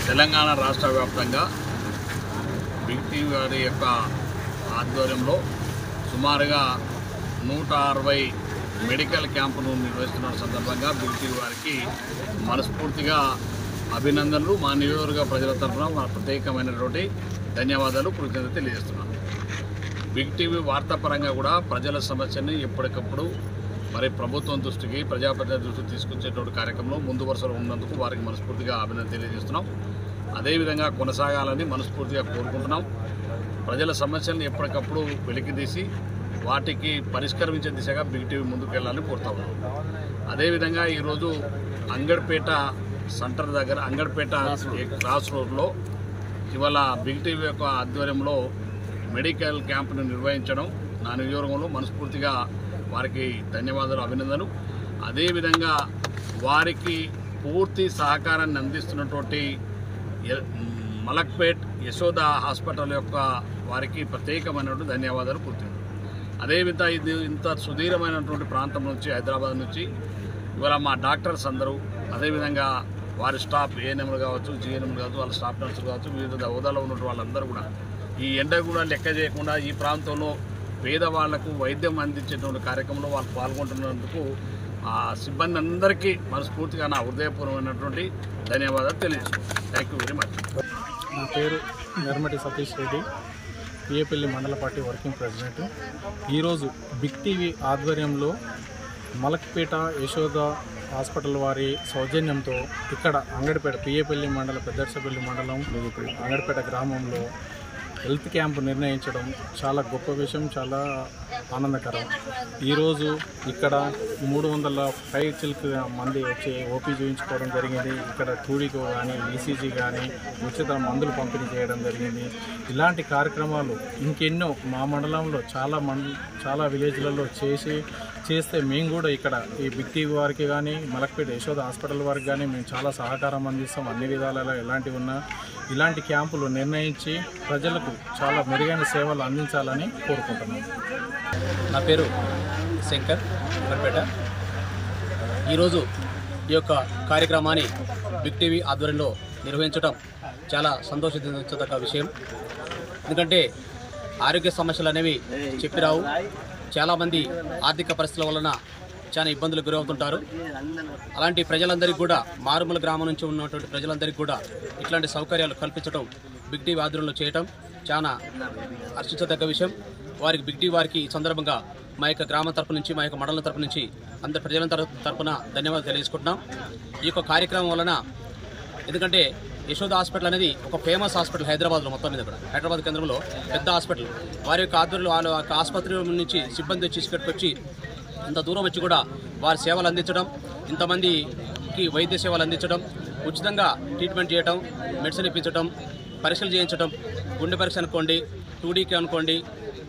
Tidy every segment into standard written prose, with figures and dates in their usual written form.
తెలంగాణ రాష్ట్ర వ్యాప్తంగా big TV వారి యొక్క ఆధ్వర్యంలో సుమారుగా 160 మెడికల్ క్యాంపును నిర్వహిస్తున్న సందర్భంగా బిగ్ టీవీ వారికి మనస్ఫూర్తిగా అభినందనలు, మా నియోజకవర్గ ప్రజల తరఫున మా ప్రత్యేకమైనటువంటి ధన్యవాదాలు, కృతజ్ఞతలు తెలియజేస్తున్నాను. బిగ్ టీవీ వార్తాపరంగా కూడా ప్రజల సమస్యని ఎప్పటికప్పుడు మరి ప్రభుత్వం దృష్టికి, ప్రజాప్రతినిధుల దృష్టికి తీసుకొచ్చేటువంటి కార్యక్రమంలో ముందు వరుసలో ఉన్నందుకు వారికి మనస్ఫూర్తిగా అభినందన తెలియజేస్తున్నాం. అదేవిధంగా కొనసాగాలని మనస్ఫూర్తిగా కోరుకుంటున్నాం. ప్రజల సమస్యలను ఎప్పటికప్పుడు వెలికితీసి వాటికి పరిష్కరించే దిశగా బిగ్ టీవీ ముందుకు వెళ్ళాలని కోరుతా ఉన్నాం. అదేవిధంగా ఈరోజు అంగడ్పేట సెంటర్ దగ్గర, అంగడ్పేట క్రాస్ రోడ్లో ఇవాళ బిగ్ టీవీ యొక్క ఆధ్వర్యంలో మెడికల్ క్యాంపును నిర్వహించడం నా నియోజకవర్గంలో మనస్ఫూర్తిగా వారికి ధన్యవాదాలు, అభినందనలు. అదేవిధంగా వారికి పూర్తి సహకారాన్ని అందిస్తున్నటువంటి మలక్పేట్ యశోద హాస్పిటల్ యొక్క వారికి ప్రత్యేకమైనటువంటి ధన్యవాదాలు కూర్చున్నాను. అదేవిధంగా ఇది ఇంత సుదీర్ఘమైనటువంటి ప్రాంతం నుంచి, హైదరాబాద్ నుంచి ఇవాళ మా డాక్టర్స్ అందరూ, అదేవిధంగా వారి స్టాఫ్, ఏఎన్ఎంలు కావచ్చు, జిఎన్ఎంలు కావచ్చు, వాళ్ళ స్టాఫ్ నర్సులు కావచ్చు, వివిధ హోదాలో ఉన్న వాళ్ళందరూ కూడా ఈ ఎండ కూడా లెక్క చేయకుండా ఈ ప్రాంతంలో పేదవాళ్లకు వైద్యం అందించేటువంటి కార్యక్రమంలో వాళ్ళు పాల్గొంటున్నందుకు ఆ సిబ్బంది అందరికీ మనస్ఫూర్తిగా నా హృదయపూర్వమైనటువంటి ధన్యవాదాలు తెలియజేస్తున్నాను. Thank you very much. నా పేరు నిర్మటి సతీష్ రెడ్డి, పిఏపల్లి మండల పార్టీ వర్కింగ్ ప్రెసిడెంట్. ఈరోజు బిగ్ టీవీ ఆధ్వర్యంలో మలక్పేట యశోద హాస్పిటల్ వారి సౌజన్యంతో ఇక్కడ అంగడిపేట, పిఏపల్లి మండల, పెద్దర్సపల్లి మండలం, అంగడిపేట గ్రామంలో హెల్త్ క్యాంపు నిర్ణయించడం చాలా గొప్ప విషయం, చాలా ఆనందకరం. ఈరోజు ఇక్కడ 300 మంది వచ్చి ఓపీ చూపించుకోవడం జరిగింది. ఇక్కడ టూడీకో కానీ, ఈసీజీ కానీ ఉచిత మందులు పంపిణీ చేయడం జరిగింది. ఇలాంటి కార్యక్రమాలు ఇంకెన్నో మా మండలంలో చాలా విలేజ్లలో చేస్తే మేము కూడా ఇక్కడ ఈ బిగ్ టీవీ వారికి కానీ, మలక్పేట యశోద హాస్పిటల్ వారికి కానీ మేము చాలా సహకారం అందిస్తాం. అన్ని విధాలలో ఎలాంటివి ఉన్నా ఇలాంటి క్యాంపులు నిర్ణయించి ప్రజలకు చాలా మెరుగైన సేవలు అందించాలని కోరుకుంటున్నాం. నా పేరు శంకర్, మలక్పేట. ఈరోజు ఈ యొక్క కార్యక్రమాన్ని బిగ్ టీవీ ఆధ్వర్యంలో నిర్వహించడం చాలా సంతోషించదగ్గ విషయం. ఎందుకంటే ఆరోగ్య సమస్యలు అనేవి చెప్పిరావు. చాలామంది ఆర్థిక పరిస్థితుల వలన చాలా ఇబ్బందులు గురవుతుంటారు. అలాంటి ప్రజలందరికీ కూడా, మారుమూల గ్రామం నుంచి ఉన్నటువంటి ప్రజలందరికీ కూడా ఇట్లాంటి సౌకర్యాలు కల్పించడం బిగ్ టీవీ ఆధ్వర్యంలో చేయటం చాలా హర్షించదగ్గ విషయం. వారికి, బిగ్ టీవీ వారికి ఈ సందర్భంగా మా యొక్క గ్రామం తరపు నుంచి, మా యొక్క మండలం తరపు నుంచి, అందరి ప్రజల తరపున ధన్యవాదాలు తెలియజేసుకుంటున్నాం. ఈ యొక్క కార్యక్రమం వలన, ఎందుకంటే యశోద హాస్పిటల్ అనేది ఒక ఫేమస్ హాస్పిటల్ హైదరాబాద్లో, మొత్తం మీద కూడా హైదరాబాద్ కేంద్రంలో పెద్ద హాస్పిటల్. వారి యొక్క ఆధ్వర్యంలో వాళ్ళ యొక్క ఆసుపత్రి నుంచి సిబ్బంది వచ్చి తీసుకొచ్చి ఇంత దూరం వచ్చి కూడా వారి సేవలు అందించడం, ఇంతమందికి వైద్య సేవలు అందించడం, ఉచితంగా ట్రీట్మెంట్ చేయడం, మెడిసిన్ ఇప్పించడం, పరీక్షలు చేయించడం, గుండె పరీక్ష అనుకోండి, టూడీకి అనుకోండి,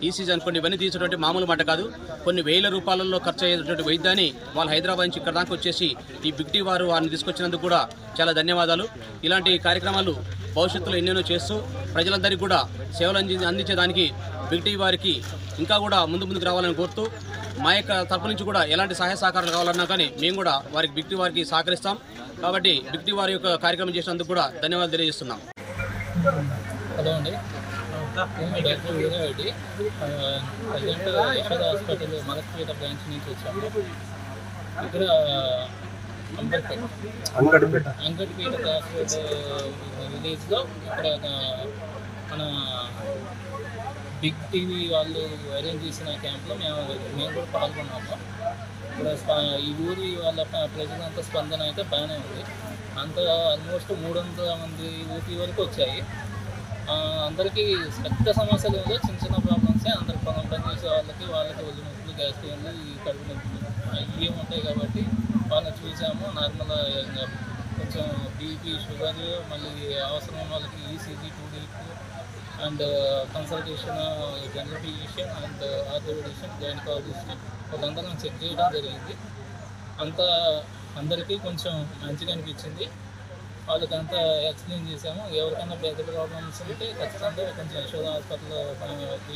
ఈసీజీ అనుకోండి, ఇవన్నీ తీసేటువంటి మామూలు మాట కాదు. కొన్ని వేల రూపాయలలో ఖర్చు అయ్యేటువంటి వైద్యాన్ని వాళ్ళు హైదరాబాద్ నుంచి ఇక్కడ దాకా వచ్చేసి ఈ బిగ్ టీవీ వారిని తీసుకొచ్చినందుకు కూడా చాలా ధన్యవాదాలు. ఇలాంటి కార్యక్రమాలు భవిష్యత్తులో ఎన్నెన్నో చేస్తూ ప్రజలందరికీ కూడా సేవలు అందించేదానికి బిగ్ టీవీ వారికి ఇంకా కూడా ముందుకు రావాలని కోరుతూ, మా యొక్క తరపు నుంచి కూడా ఎలాంటి సహాయ సహకారాలు కావాలన్నా కానీ మేము కూడా వారికి, బిగ్ టీవీ వారికి సహకరిస్తాం. కాబట్టి బిగ్ టీవీ వారి యొక్క కార్యక్రమం చేసినందుకు కూడా ధన్యవాదాలు తెలియజేస్తున్నాం. హలో అండి, doctor Veerareddy, present Yashoda hospital Malakpet branch నుంచి వచ్చాము. ఇక్కడ అంగడిపేట క్రాస్ రోడ్ విలేజ్లో ఇక్కడ మన బిగ్ టీవీ వాళ్ళు అరేంజ్ చేసిన క్యాంప్లో మేము కూడా పాల్గొన్నాము. ఇక్కడ ఈ ఊరి వాళ్ళ ప్రజలంతా స్పందన అయితే బాగానే ఉంది. ఆల్మోస్ట్ 300 మంది ఊపీ వరకు వచ్చాయి. అందరికీ పెద్ద సమస్యలు ఉందో, చిన్న ప్రాబ్లమ్సే. అందరికి పని చేసే వాళ్ళకి ఒళ్ళు నొప్పులు, గ్యాస్ పెయిన్లు, ఈ కడుపు నొప్పులు ఇవి ఉంటాయి. కాబట్టి వాళ్ళని చూసాము. నార్మల్ కొంచెం బీపీ, షుగర్, మళ్ళీ అవసరం వాళ్ళకి ECG, two D and consultation, general physician and orthopaedician, gynaecologist వాళ్ళందరం చెక్ చేయడం జరిగింది. అందరికీ కొంచెం మంచిగా అనిపించింది. వాళ్ళకంతా ఎక్స్ప్లెయిన్ చేసాము. ఎవరికైనా పెద్ద ప్రాబ్లమ్స్ ఉంటే ఖచ్చితంగా కొంచెం యశోద హాస్పిటల్లో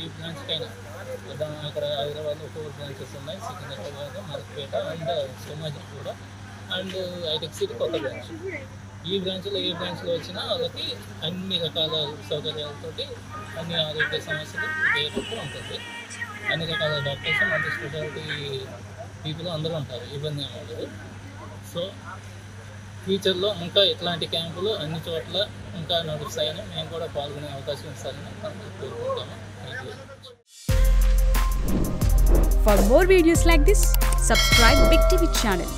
ఈ బ్రాంచ్కైనా, ఇక్కడ హైదరాబాద్లో 4 బ్రాంచెస్ ఉన్నాయి, Secunderabad, Malakpet and Somajiguda and Hitec city కొత్త బ్రాంచ్. ఏ బ్రాంచ్లో వచ్చినా వాళ్ళకి అన్ని రకాల సౌకర్యాలతోటి అన్ని ఆరోగ్య సమస్యలు వేయకుండా ఉంటుంది. అన్ని రకాల డాక్టర్స్ మల్టీ స్పెషాలిటీ పీపుల్ అందరూ ఉంటారు, ఇబ్బంది ఏమి ఉండదు. సో ఫ్యూచర్లో ఇంకా ఇట్లాంటి క్యాంపులు అన్ని చోట్ల ఇంకా నడుస్తాయని మేము కూడా పాల్గొనే అవకాశం ఇస్తారని కోరుకుంటాము. For more videos like this, subscribe Big TV channel.